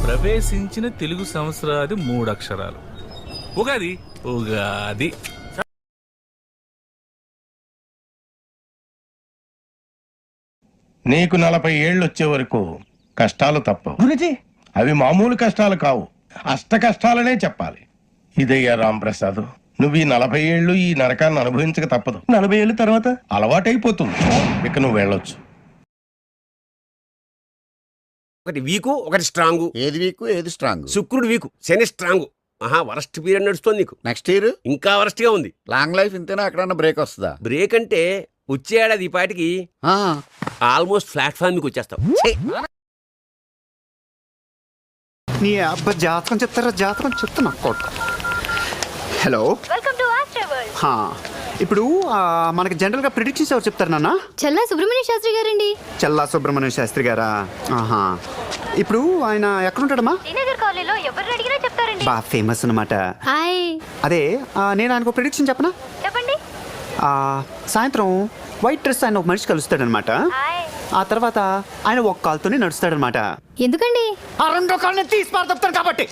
ప్రవేశించిన తెలుగు సంవత్సరాది 3 అక్షరాలు. ఉగాది. ఉగాది. నీకు 40 ఏళ్ళు వచ్చే వరకు కష్టాలు తప్పవు గురుజీ. అవి మామూలు కష్టాలు కావు, అష్ట కష్టాలనే చెప్పాలి. ఇదయ్యా రాంప్రసాద్, నువ్వు ఈ 40 ఏళ్ళు ఈ నరకాన్ని అనుభవించక తప్పదు. 40 ఏళ్ళ తర్వాత అలవాటైపోతుంది. ఇక నువ్వు వెళ్ళొచ్చు. ఒకటి వీకు, ఒకటి స్ట్రాంగ్. ఏది వీక్ ఏది స్ట్రాంగ్? శుక్రుడు వీకు, శని స్ట్రాంగ్. మహా వరస్ట్ పీరియడ్ నడుస్తుంది నీకు. నెక్స్ట్ ఇయర్ ఇంకా వరస్ట్ గా ఉంది. లాంగ్ లైఫ్ ఇంతేనా, ఎక్కడన్నా బ్రేక్ వస్తుందా? బ్రేక్ అంటే వచ్చే ఏడాది ఈ పాటికి ఆల్మోస్ట్ ప్లాట్ఫామ్ మీకు వచ్చేస్తావు. నీ అబ్బా జాతకం చెప్తున్నా కోట. హలో, ఇప్పుడు మనకి జనరల్ గా ప్రిడిక్షన్స్ ఎవరు చెప్తారు నాన్న? చల్లా సుబ్రహ్మణ్య శాస్త్రి గారండి. చల్లా సుబ్రహ్మణ్య శాస్త్రి గారా? ఆహా. ఇప్పుడు ఆయన ఎక్కడుంటాడమ్మా? కాలేజీలో ఎవరిని అడిగినా చెప్తారండి. బాగా ఫేమస్ అన్నమాట. అదే నేను ఆయనకు ప్రిడిక్షన్ చెప్పనా? చెప్పండి. సాయంత్రం వైట్ డ్రెస్ ఆయన ఒక మనిషి కలుస్తాడనమాట. ఆ తర్వాత ఆయన ఒక కాలుతోనే నడుస్తాడనమాట. ఎందుకండి? ఆ రెండో కాళ్ళని తీసి పారదొప్పుతాను కాబట్టి.